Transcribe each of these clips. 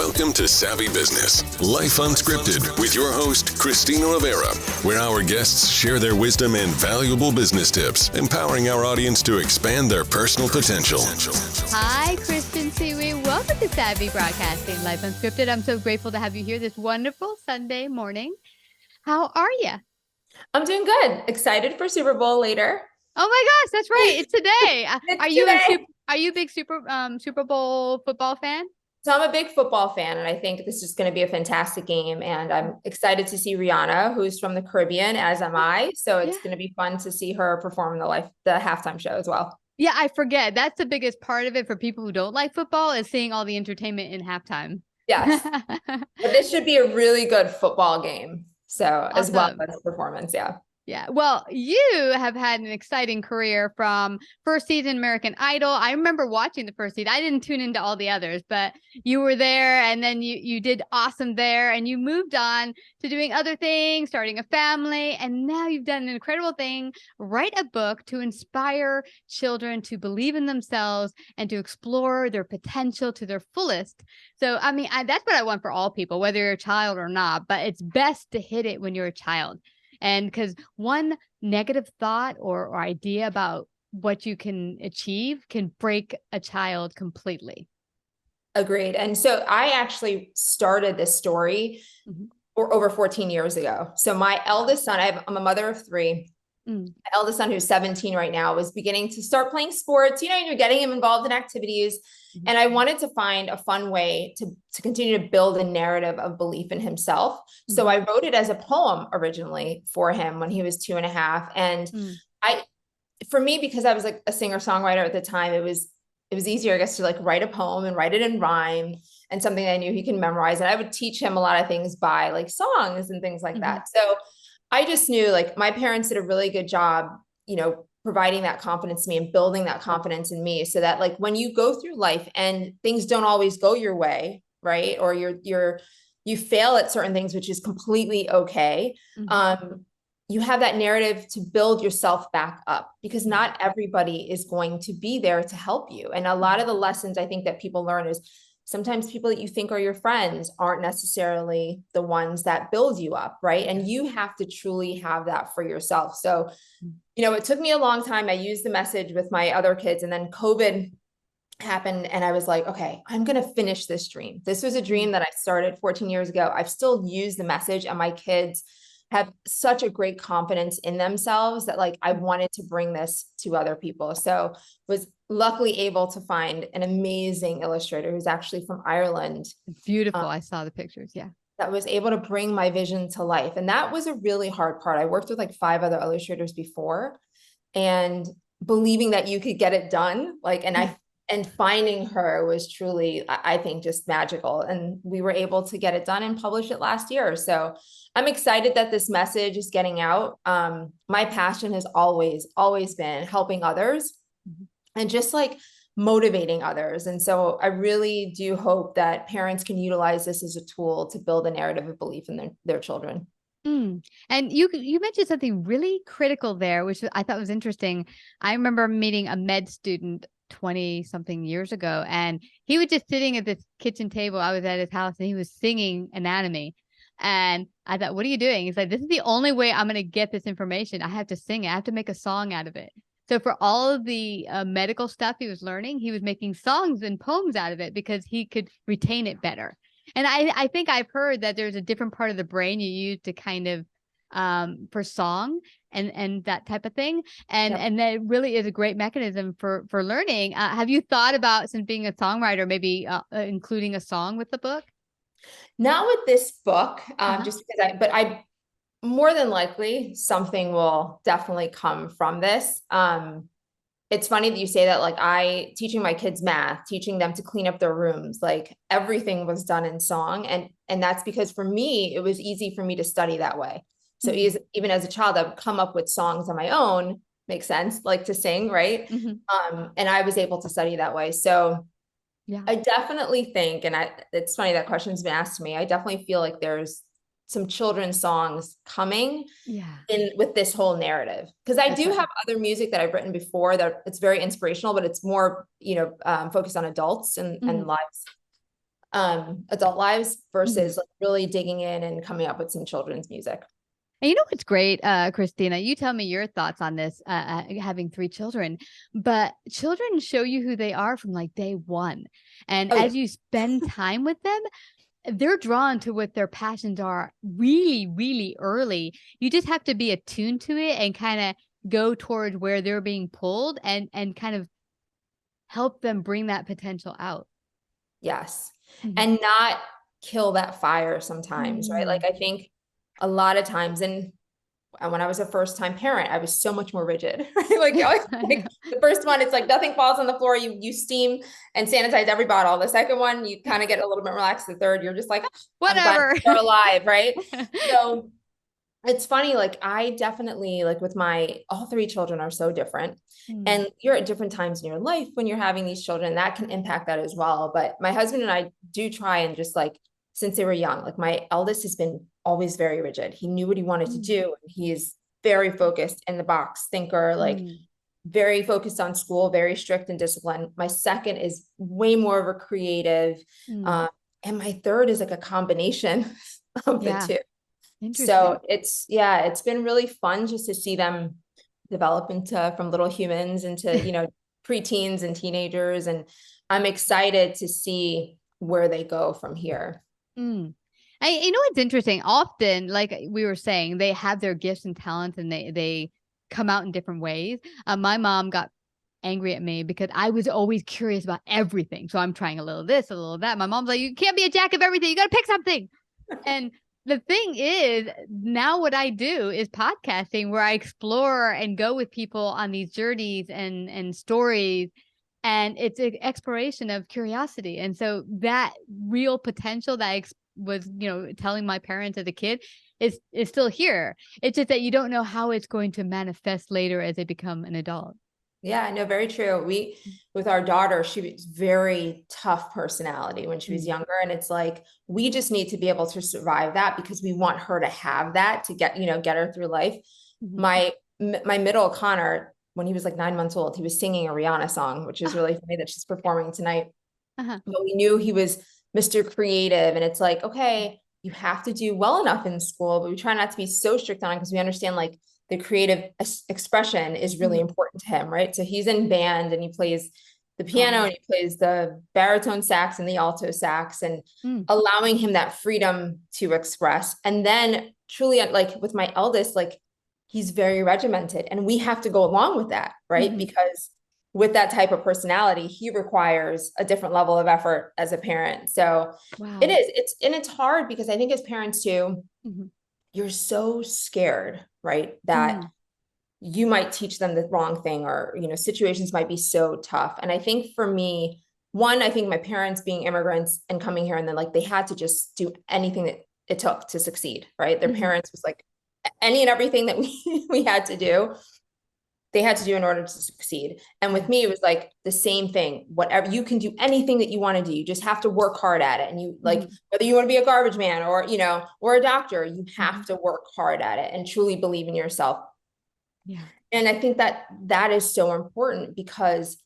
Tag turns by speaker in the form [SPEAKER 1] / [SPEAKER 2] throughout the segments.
[SPEAKER 1] Welcome to Savvy Business, Life Unscripted, with your host, Christina Rivera, where our guests share their wisdom and valuable business tips, empowering our audience to expand their personal potential.
[SPEAKER 2] Hi, Christian Cewe. Welcome to Savvy Broadcasting, Life Unscripted. I'm so grateful to have you here this wonderful Sunday morning. How are you?
[SPEAKER 3] I'm doing good. Excited for Super Bowl later.
[SPEAKER 2] Oh my gosh, that's right. It's today. Are you a big Super Bowl football fan?
[SPEAKER 3] So I'm a big football fan, and I think this is going to be a fantastic game. And I'm excited to see Rihanna, who's from the Caribbean, as am I. So it's going to be fun to see her perform the halftime show as well.
[SPEAKER 2] Yeah, I forget. That's the biggest part of it for people who don't like football, is seeing all the entertainment in halftime.
[SPEAKER 3] Yes. But this should be a really good football game. So
[SPEAKER 2] awesome.
[SPEAKER 3] As well as performance. Yeah.
[SPEAKER 2] Yeah. Well, you have had an exciting career from first season American Idol. I remember watching the first season. I didn't tune into all the others, but you were there, and then you did awesome there, and you moved on to doing other things, starting a family. And now you've done an incredible thing. Write a book to inspire children to believe in themselves and to explore their potential to their fullest. So, I mean, that's what I want for all people, whether you're a child or not, but it's best to hit it when you're a child. And because one negative thought or idea about what you can achieve can break a child completely.
[SPEAKER 3] Agreed. And so I actually started this story over 14 years ago. So my eldest son, I'm a mother of three. My eldest son, who's 17 right now, was beginning to start playing sports. You're getting him involved in activities. And I wanted to find a fun way to continue to build a narrative of belief in himself. So I wrote it as a poem originally for him when he was 2.5. And for me, because I was like a singer-songwriter at the time, it was easier, I guess, to like write a poem and write it in rhyme, and something I knew he can memorize. And I would teach him a lot of things by like songs and things like that. So I just knew, like, my parents did a really good job, providing that confidence to me and building that confidence in me, so that like when you go through life and things don't always go your way, right? Or you fail at certain things, which is completely okay. You have that narrative to build yourself back up, because not everybody is going to be there to help you. And a lot of the lessons I think that people learn is sometimes people that you think are your friends aren't necessarily the ones that build you up, right? And you have to truly have that for yourself. So, it took me a long time. I used the message with my other kids, and then COVID happened, and I was like, okay, I'm going to finish this dream. This was a dream that I started 14 years ago. I've still used the message, and my kids have such a great confidence in themselves that like I wanted to bring this to other people. So was luckily able to find an amazing illustrator who's actually from Ireland.
[SPEAKER 2] Beautiful. I saw the pictures. Yeah. That
[SPEAKER 3] was able to bring my vision to life. And that was a really hard part. I worked with like 5 other illustrators before, and believing that you could get it done, and finding her was truly, I think, just magical. And we were able to get it done and publish it last year. So I'm excited that this message is getting out. My passion has always been helping others and just like motivating others. And so I really do hope that parents can utilize this as a tool to build a narrative of belief in their children.
[SPEAKER 2] And you mentioned something really critical there, which I thought was interesting. I remember meeting a med student 20 something years ago, and he was just sitting at this kitchen table. I was at his house, and he was singing anatomy. And I thought, what are you doing? He's like, this is the only way I'm going to get this information. I have to sing it. I have to make a song out of it. So for all of the medical stuff he was learning, he was making songs and poems out of it because he could retain it better. And I think I've heard that there's a different part of the brain you use to kind of for song and that type of thing. And that really is a great mechanism for learning. Have you thought about, since being a songwriter, maybe including a song with the book?
[SPEAKER 3] Not with this book, just because I more than likely something will definitely come from this. It's funny that you say that. Like, teaching my kids math, teaching them to clean up their rooms, like everything was done in song. And that's because for me, it was easy for me to study that way. So even as a child, I would come up with songs on my own, makes sense, like to sing, right? And I was able to study that way. So yeah, I definitely think, and it's funny that question's been asked to me, I definitely feel like there's some children's songs coming in with this whole narrative. Because I do have other music that I've written before that it's very inspirational, but it's more, focused on adults and lives adult lives versus like really digging in and coming up with some children's music.
[SPEAKER 2] And you know what's great, Christina? You tell me your thoughts on this, having 3 children, but children show you who they are from like day one. And as you spend time with them, they're drawn to what their passions are really, really early. You just have to be attuned to it and kind of go towards where they're being pulled and kind of help them bring that potential out.
[SPEAKER 3] Yes. And not kill that fire sometimes, right? Like I think a lot of times, and when I was a first-time parent, I was so much more rigid, right? Like the first one, it's like nothing falls on the floor. You steam and sanitize every bottle. The second one, you kind of get a little bit relaxed. The third, you're just like,
[SPEAKER 2] whatever,
[SPEAKER 3] they're alive, right? So it's funny. Like I definitely, like with all 3 children are so different, and you're at different times in your life when you're having these children. That can impact that as well. But my husband and I do try and just like, since they were young, like my eldest has been always very rigid. He knew what he wanted to do. And he is very focused, in the box thinker, like very focused on school, very strict and disciplined. My second is way more of a creative. And my third is like a combination of the two. So it's been really fun just to see them develop from little humans into, you know, preteens and teenagers. And I'm excited to see where they go from here.
[SPEAKER 2] You know, it's interesting. Often, like we were saying, they have their gifts and talents and they come out in different ways. My mom got angry at me because I was always curious about everything. So I'm trying a little this, a little that. My mom's like, you can't be a jack of everything. You got to pick something. And the thing is, now what I do is podcasting, where I explore and go with people on these journeys and stories. And it's an exploration of curiosity. And so that real potential that I was, you know, telling my parents as a kid is still here. It's just that you don't know how it's going to manifest later as they become an adult.
[SPEAKER 3] Yeah, no, very true. With our daughter, she was very tough personality when she was younger. And it's like, we just need to be able to survive that because we want her to have that to get her through life. My middle, Connor, when he was like 9 months old, he was singing a Rihanna song, which is really funny that she's performing tonight. But we knew he was Mr. Creative. And it's like, okay, you have to do well enough in school, but we try not to be so strict on it because we understand like the creative expression is really important to him, right? So he's in band and he plays the piano and he plays the baritone sax and the alto sax, and allowing him that freedom to express. And then truly, like with my eldest, like he's very regimented and we have to go along with that, right? Because with that type of personality, he requires a different level of effort as a parent. So it's hard because I think as parents too, you're so scared, right? That you might teach them the wrong thing, or, you know, situations might be so tough. And I think for me, I think my parents being immigrants and coming here, and then like, they had to just do anything that it took to succeed, right? Their parents was like any and everything that we had to do, they had to do in order to succeed. And with me, it was like the same thing. Whatever, you can do anything that you want to do. You just have to work hard at it. And you like, whether you want to be a garbage man or, you know, or a doctor, you have to work hard at it and truly believe in yourself.
[SPEAKER 2] Yeah.
[SPEAKER 3] And I think that is so important because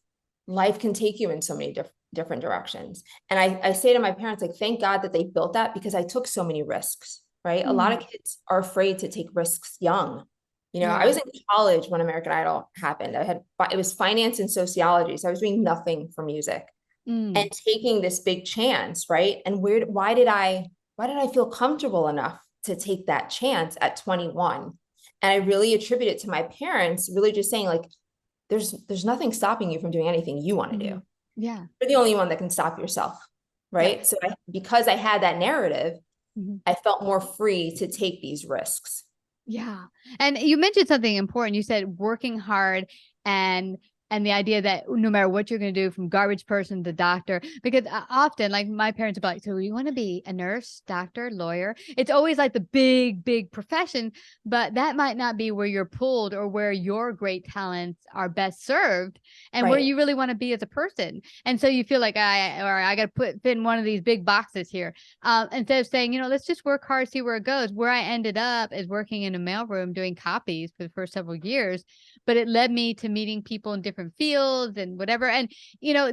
[SPEAKER 3] life can take you in so many different directions. And I say to my parents, like, thank God that they built that, because I took so many risks, right? A lot of kids are afraid to take risks young. You know, I was in college when American Idol happened. It was finance and sociology. So I was doing nothing for music and taking this big chance. Right. And why did I feel comfortable enough to take that chance at 21? And I really attribute it to my parents really just saying, like, there's nothing stopping you from doing anything you want to do.
[SPEAKER 2] Yeah.
[SPEAKER 3] You're the only one that can stop yourself. Right. Yeah. So because I had that narrative, I felt more free to take these risks.
[SPEAKER 2] Yeah. And you mentioned something important. You said working hard and the idea that no matter what you're going to do, from garbage person to doctor, because often, like, my parents would be like, so you want to be a nurse, doctor, lawyer? It's always like the big profession, but that might not be where you're pulled or where your great talents are best served and where you really want to be as a person. And so you feel like I got to fit in one of these big boxes here. Instead of saying, you know, let's just work hard, see where it goes. Where I ended up is working in a mailroom doing copies for the first several years, but it led me to meeting people in different different fields and whatever. And,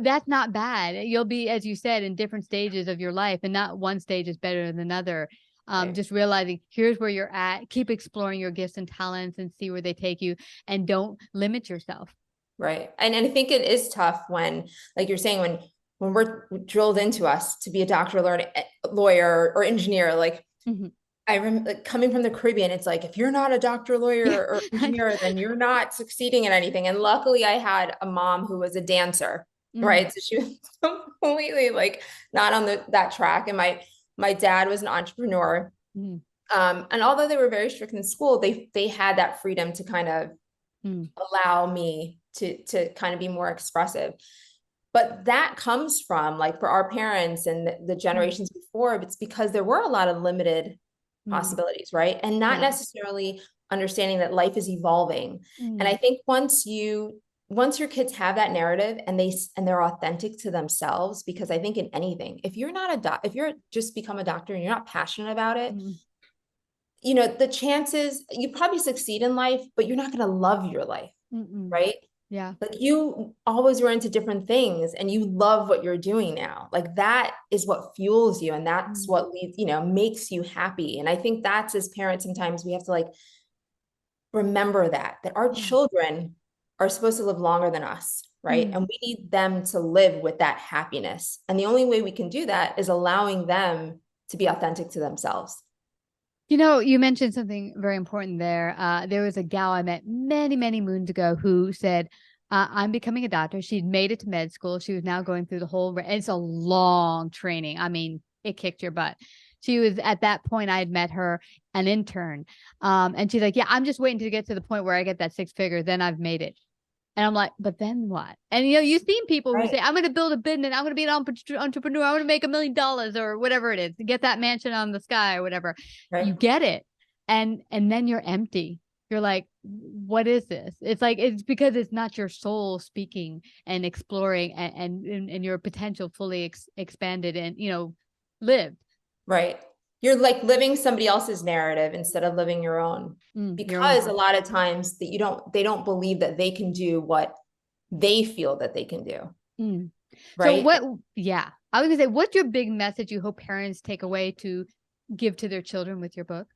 [SPEAKER 2] that's not bad. You'll be, as you said, in different stages of your life, and not one stage is better than another.
[SPEAKER 3] Right.
[SPEAKER 2] Just realizing here's where you're at, keep exploring your gifts and talents and see where they take you, and don't limit yourself.
[SPEAKER 3] Right. And I think it is tough when, like you're saying, when we're drilled into us to be a doctor, lawyer, or engineer, like I remember coming from the Caribbean, it's like, if you're not a doctor, lawyer, or engineer, then you're not succeeding in anything. And luckily I had a mom who was a dancer, right? So she was completely like not on that track. And my dad was an entrepreneur. And although they were very strict in school, they had that freedom to kind of allow me to kind of be more expressive. But that comes from, like, for our parents and the generations before, it's because there were a lot of limited possibilities, right? And not necessarily understanding that life is evolving. And I think once your kids have that narrative and they're authentic to themselves, because I think in anything, if you're just become a doctor and you're not passionate about it, the chances you probably succeed in life, but you're not going to love your life, right?
[SPEAKER 2] Yeah.
[SPEAKER 3] Like, you always were into different things and you love what you're doing now. Like, that is what fuels you. And that's what leads, makes you happy. And I think that's, as parents, sometimes we have to, like, remember that our children are supposed to live longer than us, right? And we need them to live with that happiness. And the only way we can do that is allowing them to be authentic to themselves.
[SPEAKER 2] You mentioned something very important there. There was a gal I met many, many moons ago who said, I'm becoming a doctor. She'd made it to med school. She was now going through the whole, it's a long training. I mean, it kicked your butt. She was, at that point, I had met her, an intern. And she's like, yeah, I'm just waiting to get to the point where I get that 6 figure. Then I've made it. And I'm like, but then what? And, you've seen people who say, I'm going to build a business. I'm going to be an entrepreneur. I want to make $1 million or whatever it is, to get that mansion on the sky or whatever. Right. You get it. And then you're empty. You're like, what is this? It's like, it's because it's not your soul speaking and exploring and your potential fully expanded and, lived. Right. You're like living somebody else's narrative instead of living your own, because a lot of times that they don't believe that they can do what they feel that they can do. Right. So I was gonna say, what's your big message you hope parents take away to give to their children with your book?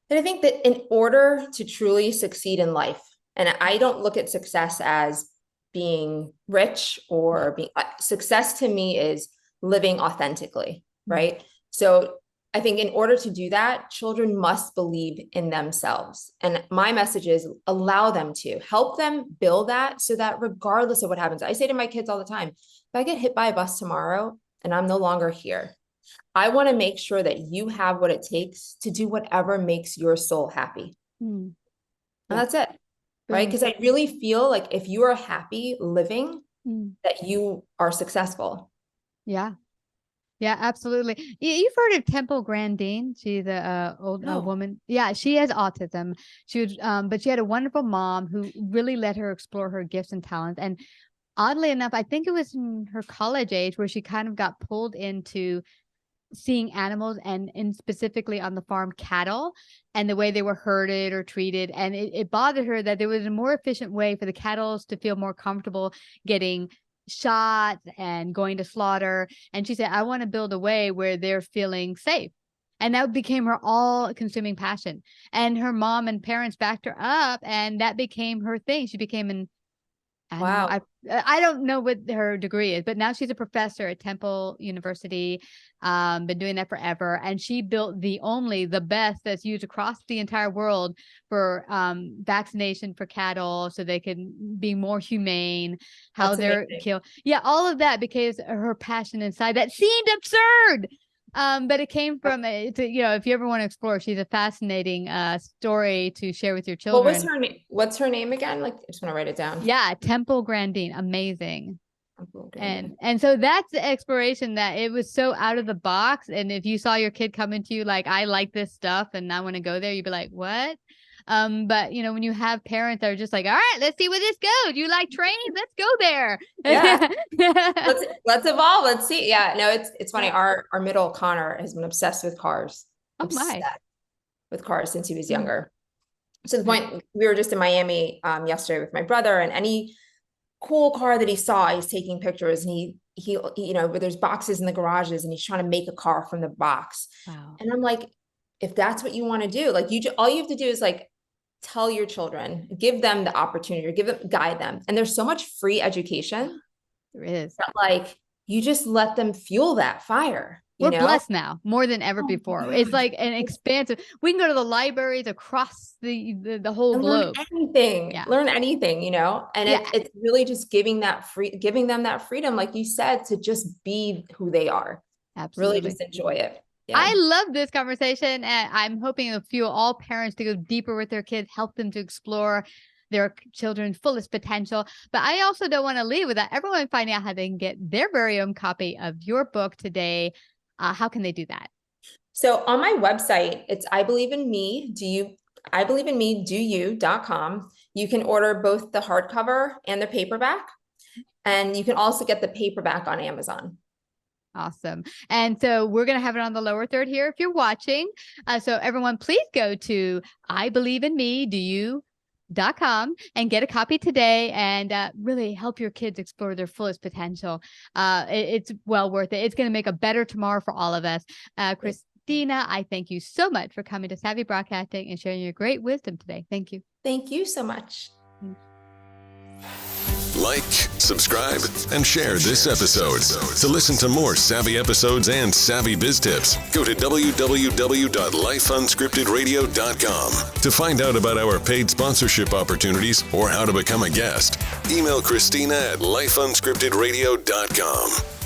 [SPEAKER 2] And I think that in order to truly succeed in life, and I don't look at success as being rich or being, success to me is living authentically. Right. So I think in order to do that, children must believe in themselves. And my message is allow them to help them build that, so that regardless of what happens, I say to my kids all the time, if I get hit by a bus tomorrow and I'm no longer here, I want to make sure that you have what it takes to do whatever makes your soul happy. And that's it. Right. Because I really feel like if you are happy living, that you are successful. Yeah. Yeah, absolutely. You've heard of Temple Grandin. She's a old woman. Yeah, she has autism. She was, but she had a wonderful mom who really let her explore her gifts and talents. And oddly enough, I think it was in her college age where she kind of got pulled into seeing animals and specifically on the farm, cattle, and the way they were herded or treated. And it bothered her that there was a more efficient way for the cattle to feel more comfortable getting shots and going to slaughter. And she said, I want to build a way where they're feeling safe. And that became her all-consuming passion. And her mom and parents backed her up, and that became her thing. She became I don't know what her degree is, but now she's a professor at Temple University. Been doing that forever. And she built the best that's used across the entire world for vaccination for cattle, so they can be more humane, how they're killed. Yeah, all of that because her passion inside that seemed absurd. But it came from if you ever want to explore, she's a fascinating story to share with your children. What was her name? What's her name again? Like, I just want to write it down. Yeah, Temple Grandin. Amazing. And so that's the exploration, that it was so out of the box. And if you saw your kid coming to you like, I like this stuff and I want to go there, you'd be like, what? But when you have parents that are just like, all right, let's see where this goes. You like trains? Let's go there. Yeah. let's evolve. Let's see. Yeah, no, it's funny. Our middle Connor has been obsessed with cars. Obsessed with cars since he was younger. To the point, we were just in Miami yesterday with my brother, and any
[SPEAKER 3] cool car that he saw. He's taking pictures, and he, you know, where there's boxes in the garages, and he's trying to make a car from the box.
[SPEAKER 2] Wow.
[SPEAKER 3] And I'm like, if that's what you want to do, like all you have to do is like, tell your children, give them the opportunity, or guide them. And there's so much free education.
[SPEAKER 2] There is.
[SPEAKER 3] That, like, you just let them fuel that fire.
[SPEAKER 2] We're blessed now more than ever before. It's like an expansive, we can go to the libraries across the whole globe.
[SPEAKER 3] Learn anything, you know, and it's really just giving them that freedom, like you said, to just be who they are.
[SPEAKER 2] Absolutely.
[SPEAKER 3] Really just enjoy it. Yeah.
[SPEAKER 2] I love this conversation, and I'm hoping it'll fuel all parents to go deeper with their kids, help them to explore their children's fullest potential. But I also don't want to leave without everyone finding out how they can get their very own copy of your book today. How can they do that? So on my website, it's
[SPEAKER 3] IbelieveInMeDoYou.com. You can order both the hardcover and the paperback. And you can also get the paperback on Amazon.
[SPEAKER 2] Awesome. And so we're going to have it on the lower third here if you're watching. So everyone, please go to IbelieveInMeDoYou.com and get a copy today, and really help your kids explore their fullest potential. It's well worth it. It's going to make a better tomorrow for all of us. Christina, I thank you so much for coming to Savvy Broadcasting and sharing your great wisdom today. Thank you.
[SPEAKER 3] Thank you so much.
[SPEAKER 1] Like, subscribe, and share this episode. To listen to more savvy episodes and savvy biz tips, go to www.lifeunscriptedradio.com. To find out about our paid sponsorship opportunities or how to become a guest, email Christina at lifeunscriptedradio.com.